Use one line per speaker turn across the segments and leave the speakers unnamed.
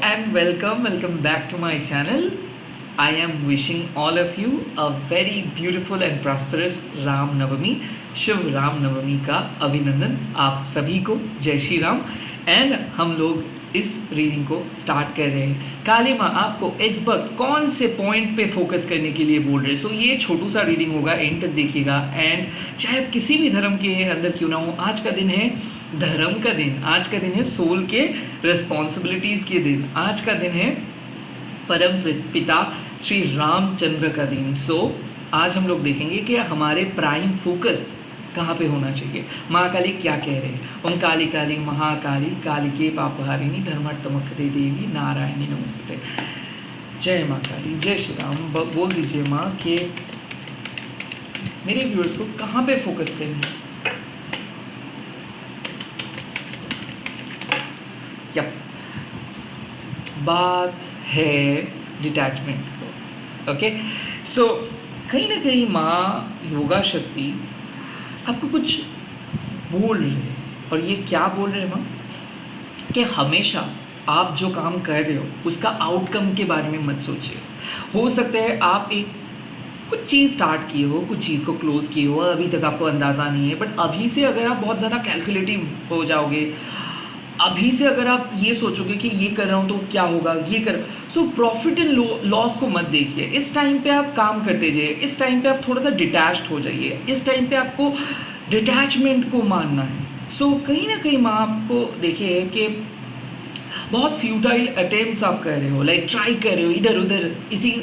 and welcome back to my channel. I am wishing all of you a very beautiful and prosperous Ram Navami, Shiv Ram Navami का अभिनंदन आप सभी को, जय श्री राम। एंड हम लोग इस रीडिंग को स्टार्ट कर रहे हैं। काली माँ आपको इस वक्त कौन से पॉइंट पे फोकस करने के लिए बोल रहे हैं। सो ये छोटू सा रीडिंग होगा, एंड तक देखिएगा। एंड चाहे आप किसी भी धर्म के अंदर क्यों ना हो, आज का दिन है धर्म का दिन, आज का दिन है सोल के रिस्पॉन्सिबिलिटीज़ के दिन, आज का दिन है परम पिता श्री रामचंद्र का दिन। सो आज हम लोग देखेंगे कि हमारे प्राइम फोकस कहाँ पे होना चाहिए। महाकाली क्या कह रहे हैं। ओम काली काली महाकाली कालिके पापहारिणी धर्मार्थमोक्षदे देवी नारायणी नमस्ते। जय माँ काली, जय श्री राम। बोल दीजिए माँ कि मेरे व्यूअर्स को कहाँ पे फोकस करना है। यप, बात है डिटैचमेंट को। ओके, सो कहीं ना कहीं माँ योगा शक्ति आपको कुछ बोल रहे हैं। और ये क्या बोल रहे हैं माँ, कि हमेशा आप जो काम कर रहे हो उसका आउटकम के बारे में मत सोचिए। हो सकता है आप एक कुछ चीज़ स्टार्ट किए हो, कुछ चीज़ को क्लोज किए हो, अभी तक आपको अंदाज़ा नहीं है। बट अभी से अगर आप बहुत ज़्यादा कैलकुलेटिव हो जाओगे, अभी से अगर आप ये सोचोगे कि ये कर रहा हूँ तो क्या होगा, ये कर, सो प्रॉफिट एंड लॉस को मत देखिए। इस टाइम पे आप काम करते जाइए, इस टाइम पे आप थोड़ा सा डिटैच्ड हो जाइए, इस टाइम पे आपको डिटैचमेंट को मानना है। सो कहीं ना कहीं माँ आपको देखिए कि बहुत फ्यूटाइल अटेम्प्ट्स आप कर रहे हो, लाइक ट्राई कर रहे हो, इधर उधर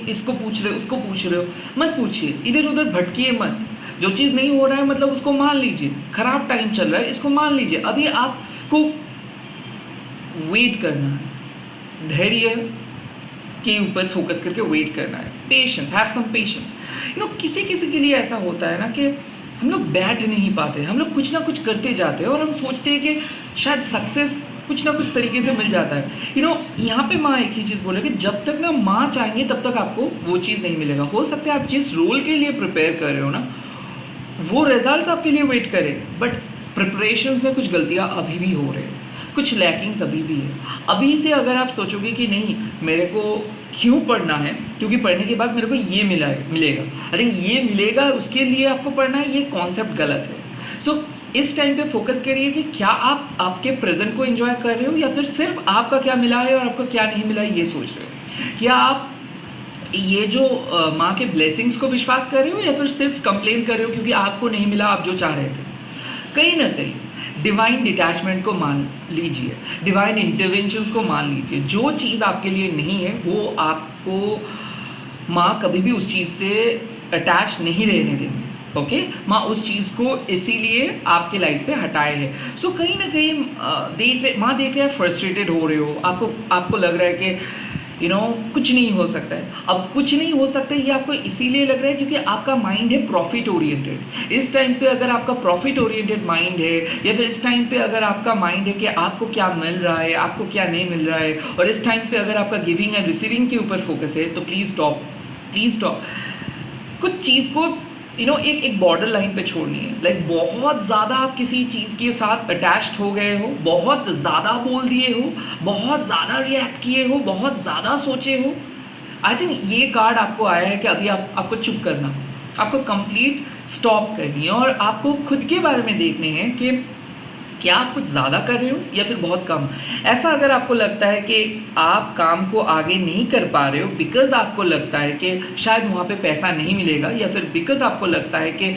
इसको पूछ रहे हो, उसको पूछ रहे हो। मत पूछिए, इधर उधर भटकिए मत। जो चीज़ नहीं हो रहा है मतलब उसको मान लीजिए, खराब टाइम चल रहा है इसको मान लीजिए। अभी आपको वेट करना है, धैर्य के ऊपर फोकस करके वेट करना है। Patience, have some patience. किसी किसी के लिए ऐसा होता है ना कि हम लोग बैठ नहीं पाते, हम लोग कुछ ना कुछ करते जाते हैं और हम सोचते हैं कि शायद सक्सेस कुछ ना कुछ तरीके से मिल जाता है। यहाँ पे माँ एक ही चीज़ बोले कि जब तक ना माँ चाहेंगे तब तक आपको वो चीज़ नहीं मिलेगा। हो सकता है आप जिस रोल के लिए प्रिपेयर कर रहे हो ना, वो रिजल्ट्स आपके लिए वेट करें, बट प्रिपरेशंस में कुछ गलतियाँ अभी भी हो रही हैं, कुछ लैकिंग्स अभी भी है। अभी से अगर आप सोचोगे कि नहीं मेरे को क्यों पढ़ना है, क्योंकि पढ़ने के बाद मेरे को ये मिलेगा, अरे ये मिलेगा उसके लिए आपको पढ़ना है, ये कॉन्सेप्ट गलत है। सो इस टाइम पे फोकस करिए कि क्या आप आपके प्रेजेंट को एंजॉय कर रहे हो, या फिर सिर्फ आपका क्या मिला है और आपका क्या नहीं मिला है ये सोच रहे हो। क्या आप ये जो माँ के ब्लेसिंग्स को विश्वास कर रहे हो, या फिर सिर्फ कंप्लेन कर रहे हो क्योंकि आपको नहीं मिला आप जो चाह रहे थे। कहीं ना कहीं डिवाइन डिटैचमेंट को मान लीजिए, डिवाइन इंटरवेंशंस को मान लीजिए। जो चीज़ आपके लिए नहीं है वो आपको माँ कभी भी उस चीज़ से अटैच नहीं रहने देंगे। ओके, माँ उस चीज़ को इसीलिए आपके लाइफ से हटाए है। सो कहीं ना कहीं माँ देख रहे हैं फ्रस्ट्रेटेड हो रहे हो, आपको लग रहा है कि कुछ नहीं हो सकता है। अब कुछ नहीं हो सकता है ये आपको इसीलिए लग रहा है क्योंकि आपका माइंड है प्रॉफिट ओरिएंटेड। इस टाइम पे अगर आपका प्रॉफिट ओरिएंटेड माइंड है, या फिर इस टाइम पे अगर आपका माइंड है कि आपको क्या मिल रहा है, आपको क्या नहीं मिल रहा है, और इस टाइम पे अगर आपका गिविंग एंड रिसीविंग के ऊपर फोकस है, तो प्लीज़ स्टॉप। कुछ चीज़ को एक बॉर्डर लाइन पे छोड़नी है। लाइक बहुत ज़्यादा आप किसी चीज़ के साथ अटैच्ड हो गए हो, बहुत ज़्यादा बोल दिए हो, बहुत ज़्यादा रिएक्ट किए हो, बहुत ज़्यादा सोचे हो। आई थिंक ये कार्ड आपको आया है कि अभी आपको चुप करना, आपको कंप्लीट स्टॉप करनी है, और आपको खुद के बारे में देखने हैं कि क्या आप कुछ ज़्यादा कर रहे हो या फिर बहुत कम। ऐसा अगर आपको लगता है कि आप काम को आगे नहीं कर पा रहे हो बिकॉज़ आपको लगता है कि शायद वहाँ पे पैसा नहीं मिलेगा, या फिर बिकॉज़ आपको लगता है कि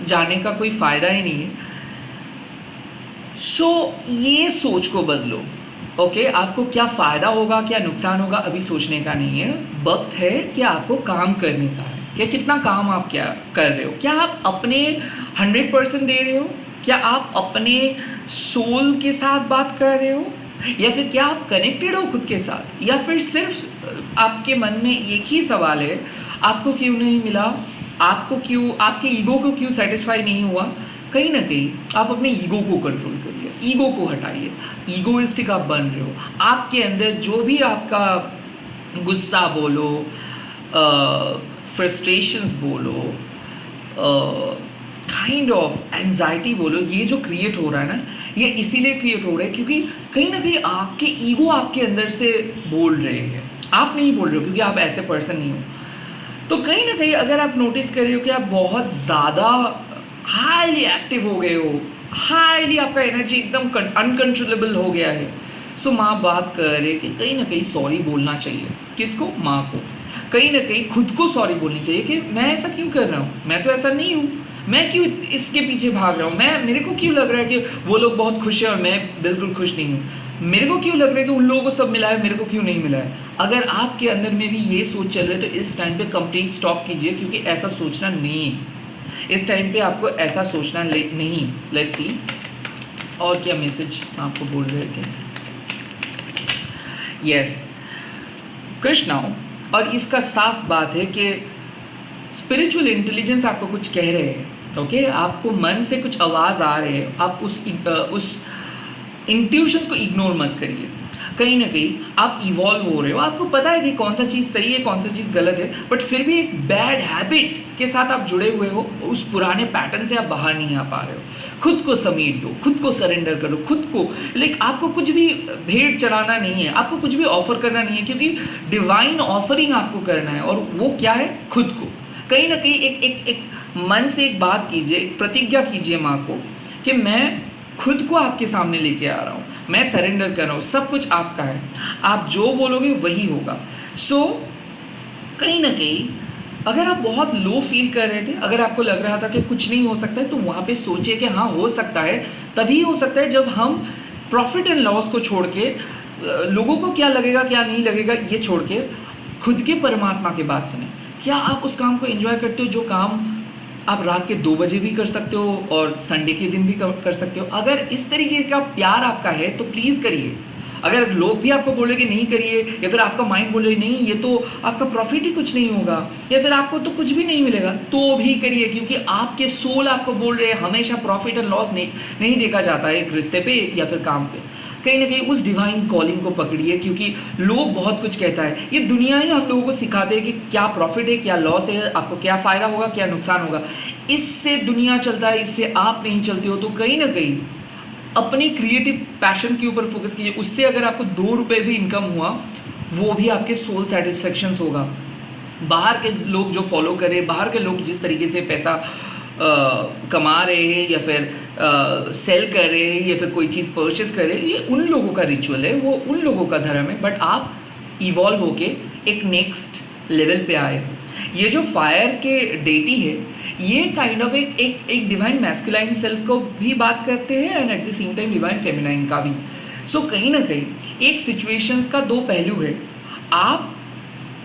जाने का कोई फ़ायदा ही नहीं है, सो ये सोच को बदलो। ओके, आपको क्या फ़ायदा होगा क्या नुकसान होगा अभी सोचने का नहीं है। वक्त है कि आपको काम करने का है, कि कितना काम आप क्या कर रहे हो। क्या आप अपने 100% दे रहे हो, क्या आप अपने सोल के साथ बात कर रहे हो, या फिर क्या आप कनेक्टेड हो खुद के साथ, या फिर सिर्फ आपके मन में एक ही सवाल है आपको क्यों नहीं मिला, आपको क्यों, आपके ईगो को क्यों सेटिस्फाई नहीं हुआ। कहीं ना कहीं आप अपने ईगो को कंट्रोल करिए, ईगो को हटाइए। ईगोइस्टिक आप बन रहे हो, आपके अंदर जो भी आपका गुस्सा बोलो, फ्रस्ट्रेशंस बोलो, काइंड ऑफ एंजाइटी बोलो, ये जो क्रिएट हो रहा है ना, ये इसीलिए क्रिएट हो रहा है क्योंकि कहीं ना कहीं आपके ईगो आपके अंदर से बोल रहे हैं, आप नहीं बोल रहे हो क्योंकि आप ऐसे पर्सन नहीं हो। तो कहीं ना कहीं अगर आप नोटिस कर रहे हो कि आप बहुत ज़्यादा हाईली एक्टिव हो गए हो, हाईली आपका एनर्जी एकदम अनकंट्रोलेबल हो गया है, सो माँ बात कर रहे कि कहीं ना कहीं सॉरी बोलना चाहिए। किसको? माँ को। कहीं ना कहीं खुद को सॉरी बोलनी चाहिए कि मैं ऐसा क्यों कर रहा हूँ, मैं तो ऐसा नहीं हूँ, मैं क्यों इसके पीछे भाग रहा हूँ, मेरे को क्यों लग रहा है कि वो लोग बहुत खुश हैं और मैं बिल्कुल खुश नहीं हूँ, मेरे को क्यों लग रहा है कि उन लोगों को सब मिला है, मेरे को क्यों नहीं मिला है। अगर आपके अंदर में भी ये सोच चल रही है तो इस टाइम पे कंप्लीट स्टॉप कीजिए, क्योंकि ऐसा सोचना नहीं है। इस टाइम पे आपको ऐसा सोचना नहीं। लेट्स सी और क्या मैसेज आपको बोल रहे थे। यस कृष्णा, और इसका साफ बात है कि स्पिरिचुअल इंटेलिजेंस आपको कुछ कह रहे हैं। ओके, आपको मन से कुछ आवाज़ आ रहे हैं, आप उस इंट्यूशंस को इग्नोर मत करिए। कहीं ना कहीं आप इवॉल्व हो रहे हो, आपको पता है कि कौन सा चीज़ सही है कौन सा चीज़ गलत है, बट फिर भी एक बैड हैबिट के साथ आप जुड़े हुए हो, उस पुराने पैटर्न से आप बाहर नहीं आ पा रहे हो। खुद को समेट दो, खुद को सरेंडर करो, खुद को। लाइक आपको कुछ भी भेंट चढ़ाना नहीं है, आपको कुछ भी ऑफर करना नहीं है, क्योंकि डिवाइन ऑफरिंग आपको करना है, और वो क्या है? खुद को। कहीं ना कहीं एक मन से एक बात कीजिए, एक प्रतिज्ञा कीजिए माँ को कि मैं खुद को आपके सामने लेके आ रहा हूँ, मैं सरेंडर कर रहा हूँ, सब कुछ आपका है, आप जो बोलोगे वही होगा। सो कहीं ना कहीं अगर आप बहुत लो फील कर रहे थे, अगर आपको लग रहा था कि कुछ नहीं हो सकता है, तो वहाँ पे सोचिए कि हाँ हो सकता है। तभी हो सकता है जब हम प्रॉफिट एंड लॉस को छोड़ के, लोगों को क्या लगेगा क्या नहीं लगेगा ये छोड़ के, खुद के परमात्मा की बात सुने। क्या आप उस काम को एंजॉय करते हो जो काम आप रात के 2 बजे भी कर सकते हो और संडे के दिन भी कर सकते हो? अगर इस तरीके का प्यार आपका है तो प्लीज़ करिए। अगर लोग भी आपको बोले कि नहीं करिए, या फिर आपका माइंड बोले नहीं ये तो आपका प्रॉफिट ही कुछ नहीं होगा, या फिर आपको तो कुछ भी नहीं मिलेगा, तो भी करिए, क्योंकि आपके सोल आपको बोल रहे हैं हमेशा प्रॉफिट एंड लॉस नहीं देखा जाता है एक रिश्ते पे या फिर काम पे। कहीं ना कहीं उस डिवाइन कॉलिंग को पकड़िए, क्योंकि लोग बहुत कुछ कहता है, ये दुनिया ही हम लोगों को सिखाते हैं कि क्या प्रॉफिट है क्या लॉस है, आपको क्या फ़ायदा होगा क्या नुकसान होगा। इससे दुनिया चलता है, इससे आप नहीं चलते हो। तो कहीं ना कहीं अपनी क्रिएटिव पैशन के ऊपर फोकस कीजिए। उससे अगर आपको 2 रुपये भी इनकम हुआ, वो भी आपके सोल सेटिस्फेक्शंस होगा। बाहर के लोग जो फॉलो करें, बाहर के लोग जिस तरीके से पैसा कमा रहे हैं या फिर सेल कर रहे हैं या फिर कोई चीज़ परचेस कर रहे हैं, ये उन लोगों का रिचुअल है, वो उन लोगों का धर्म है। बट आप इवॉल्व होके एक नेक्स्ट लेवल पे आए हो। ये जो फायर के डेटी है, ये काइंड ऑफ एक डिवाइन मैस्कुलाइन सेल्फ को भी बात करते हैं and at the same time divine feminine का भी। सो कहीं ना कहीं एक सिचुएशंस का 2 पहलू है। आप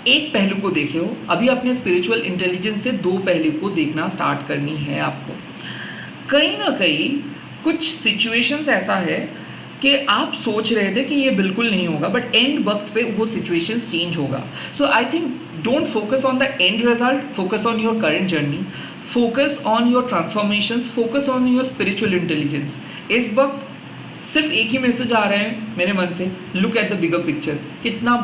एक पहलू को देखे हो, अभी अपने स्पिरिचुअल इंटेलिजेंस से 2 पहलू को देखना स्टार्ट करनी है आपको। कहीं ना कहीं कुछ सिचुएशंस ऐसा है कि आप सोच रहे थे कि ये बिल्कुल नहीं होगा, बट एंड वक्त पे वो सिचुएशंस चेंज होगा। So I think don't focus on the end result, focus on your current journey, focus on your transformations, focus on your spiritual intelligence. इस वक्त सिर्फ एक ही मैसेज आ रहा है मेरे मन से, look at the bigger picture. कितना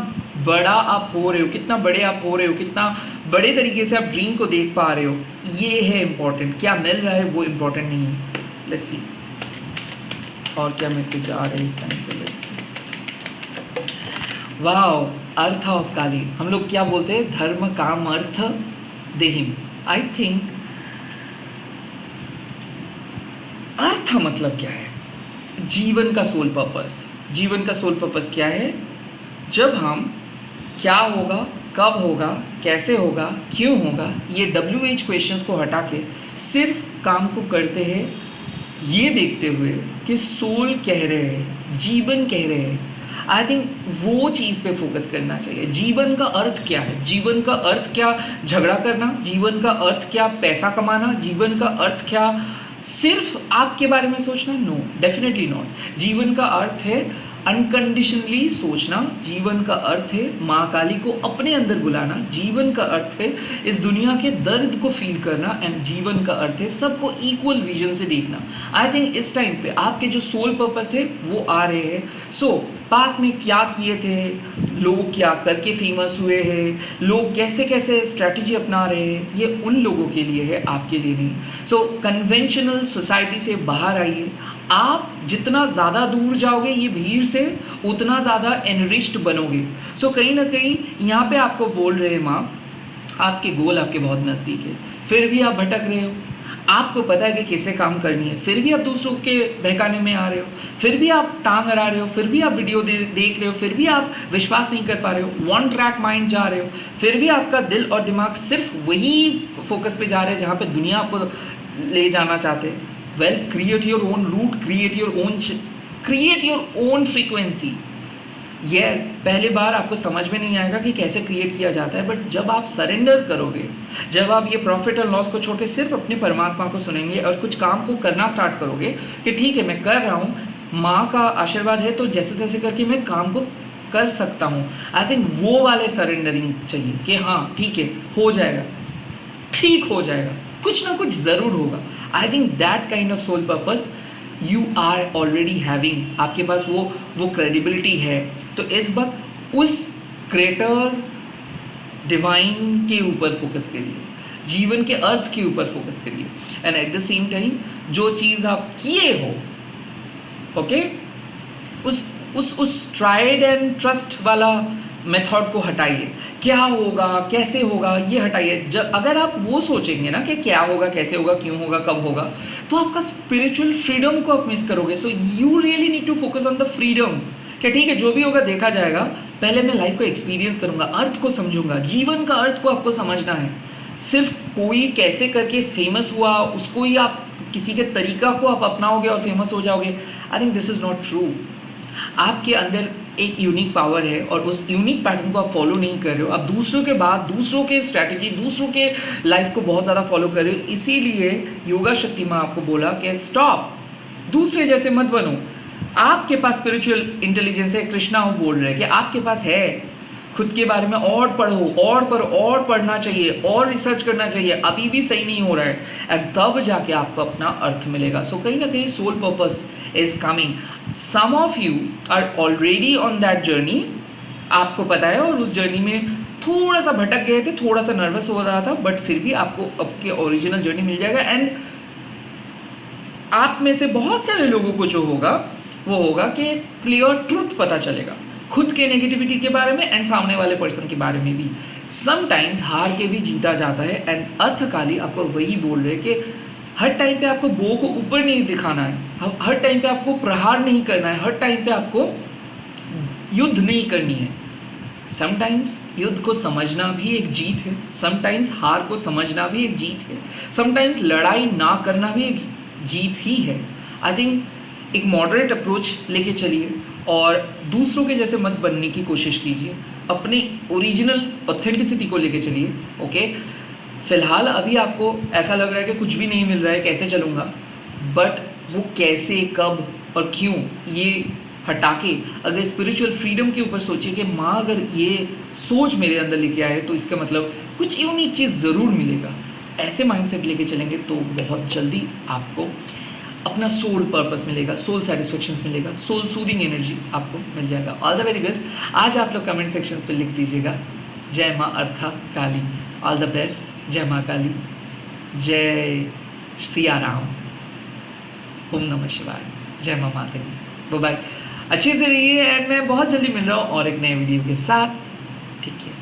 बड़ा आप हो रहे हो, कितना बड़े आप हो रहे हो, कितना बड़े तरीके से आप ड्रीम को देख पा रहे हो, ये है इम्पॉर्टेंट। क्या मिल रहा है वो इम्पॉर्टेंट नहीं है। लेट्स सी और क्या मैसेज आ रहे हैं इस टाइम पे। Let's see. वाओ, अर्थ ऑफ काली। हम लोग क्या बोलते हैं? धर्म काम अर्थ देहिम। आई थिंक अर्थ मतलब क्या है? जीवन का सोल पर्पस। जीवन का सोल पर्पस क्या है? जब हम क्या होगा, कब होगा, कैसे होगा, क्यों होगा, ये WH क्वेश्चंस को हटा के सिर्फ काम को करते हैं, ये देखते हुए कि सोल कह रहे हैं, जीवन कह रहे हैं। आई थिंक वो चीज़ पे फोकस करना चाहिए। जीवन का अर्थ क्या है? जीवन का अर्थ क्या झगड़ा करना? जीवन का अर्थ क्या पैसा कमाना? जीवन का अर्थ क्या सिर्फ आपके बारे में सोचना? No, definitely not. जीवन का अर्थ है अनकंडीशनली सोचना। जीवन का अर्थ है माँ काली को अपने अंदर बुलाना। जीवन का अर्थ है इस दुनिया के दर्द को फील करना। एंड जीवन का अर्थ है सबको इक्वल विजन से देखना। आई थिंक इस टाइम पे आपके जो सोल पर्पस है वो आ रहे हैं। सो पास्ट में क्या किए थे, लोग क्या करके फेमस हुए हैं, लोग कैसे कैसे स्ट्रैटेजी अपना रहे हैं, ये उन लोगों के लिए है, आपके लिए नहीं। सो कन्वेंशनल सोसाइटी से बाहर आइए, आप जितना ज़्यादा दूर जाओगे ये भीड़ से, उतना ज़्यादा एनरिच्ड बनोगे। सो कहीं ना कहीं यहाँ पे आपको बोल रहे हैं माँ, आपके गोल आपके बहुत नज़दीक है, फिर भी आप भटक रहे हो। आपको पता है कि कैसे काम करनी है, फिर भी आप दूसरों के बहकाने में आ रहे हो, फिर भी आप टांग अड़ा रहे हो, फिर भी आप वीडियो देख रहे हो, फिर भी आप विश्वास नहीं कर पा रहे हो, वन ट्रैक माइंड जा रहे हो, फिर भी आपका दिल और दिमाग सिर्फ वही फोकस पे जा रहे हैं जहाँ पे दुनिया आपको ले जाना चाहते हैं। Well, create your own route, create your own frequency. Yes, पहले बार आपको समझ में नहीं आएगा कि कैसे क्रिएट किया जाता है, बट जब आप सरेंडर करोगे, जब आप ये प्रॉफिट और लॉस को छोड़ के सिर्फ अपने परमात्मा को सुनेंगे और कुछ काम को करना स्टार्ट करोगे कि ठीक है मैं कर रहा हूँ, माँ का आशीर्वाद है तो जैसे तैसे करके मैं काम को कर सकता हूँ। आई थिंक वो वाले सरेंडरिंग चाहिए कि हाँ ठीक है, हो जाएगा, ठीक हो जाएगा, कुछ ना कुछ ज़रूर होगा। I think that kind of soul purpose you are already having, आपके पास वो क्रेडिबिलिटी है। तो इस वक्त उस क्रिएटर डिवाइन के ऊपर फोकस करिए, जीवन के अर्थ के ऊपर फोकस करिए, and at the same time जो चीज़ आप किए हो, ओके, उस ट्राइड एंड ट्रस्ट वाला मेथड को हटाइए। क्या होगा, कैसे होगा, ये हटाइए। जब अगर आप वो सोचेंगे ना कि क्या होगा, कैसे होगा, क्यों होगा, कब होगा, तो आपका स्पिरिचुअल फ्रीडम को आप मिस करोगे। So you really need to focus on the freedom कि ठीक है जो भी होगा देखा जाएगा, पहले मैं लाइफ को एक्सपीरियंस करूंगा, अर्थ को समझूंगा, जीवन का अर्थ को आपको समझना है। सिर्फ कोई कैसे करके फेमस हुआ उसको ही आप किसी के तरीका को आप अपनाओगे और फेमस हो जाओगे, I think this is not true. आपके अंदर एक यूनिक पावर है और उस यूनिक पैटर्न को आप फॉलो नहीं कर रहे हो। आप दूसरों के बाद, दूसरों के स्ट्रैटेजी, दूसरों के लाइफ को बहुत ज़्यादा फॉलो कर रहे हो। इसीलिए योगा शक्ति माँ आपको बोला कि स्टॉप, दूसरे जैसे मत बनो। आपके पास स्पिरिचुअल इंटेलिजेंस है, कृष्णा वो बोल रहे हैं कि आपके पास है। खुद के बारे में और पढ़ो, और पढ़ना चाहिए, और रिसर्च करना चाहिए। अभी भी सही नहीं हो रहा है, एंड तब जाके आपको अपना अर्थ मिलेगा। सो कहीं ना कहीं soul purpose is coming. Some of you are already on that journey, आपको पता है, और उस जर्नी में थोड़ा सा भटक गए थे, थोड़ा सा नर्वस हो रहा था, बट फिर भी आपको आपके ओरिजिनल जर्नी मिल जाएगा। एंड आप में से बहुत सारे लोगों को जो होगा वो होगा कि क्लियर ट्रुथ पता चलेगा खुद के नेगेटिविटी के बारे में एंड सामने वाले पर्सन के बारे में भी। समटाइम्स हार के भी जीता जाता है, एंड अर्थकाली आपको वही बोल रहे कि हर टाइम पे आपको बो को ऊपर नहीं दिखाना है, हर टाइम पे आपको प्रहार नहीं करना है, हर टाइम पे आपको युद्ध नहीं करनी है। समटाइम्स युद्ध को समझना भी एक जीत है, समटाइम्स हार को समझना भी एक जीत है, समटाइम्स लड़ाई ना करना भी एक जीत ही है। आई थिंक एक मॉडरेट अप्रोच लेके चलिए और दूसरों के जैसे मत बनने की कोशिश कीजिए, अपनी ओरिजिनल ऑथेंटिसिटी को लेके चलिए। ओके, फिलहाल अभी आपको ऐसा लग रहा है कि कुछ भी नहीं मिल रहा है, कैसे चलूँगा, बट वो कैसे, कब और क्यों, ये हटा के अगर स्पिरिचुअल फ्रीडम के ऊपर सोचिए कि माँ अगर ये सोच मेरे अंदर लेके आए तो इसका मतलब कुछ यूनिक चीज़ ज़रूर मिलेगा। ऐसे माइंडसेट लेके चलेंगे तो बहुत जल्दी आपको अपना सोल पर्पस मिलेगा, सोल सेटिस्फेक्शंस मिलेगा, सोल सूदिंग एनर्जी आपको मिल जाएगा। All the very best. आज आप लोग कमेंट सेक्शंस पे लिख दीजिएगा जय माँ अर्था काली। All the best. जय माँ काली, जय सिया राम, ओम नमः शिवाय, जय माँ माता दी। बाय, अच्छे से रहिए, एंड मैं बहुत जल्दी मिल रहा हूँ और एक नए वीडियो के साथ। ठीक है।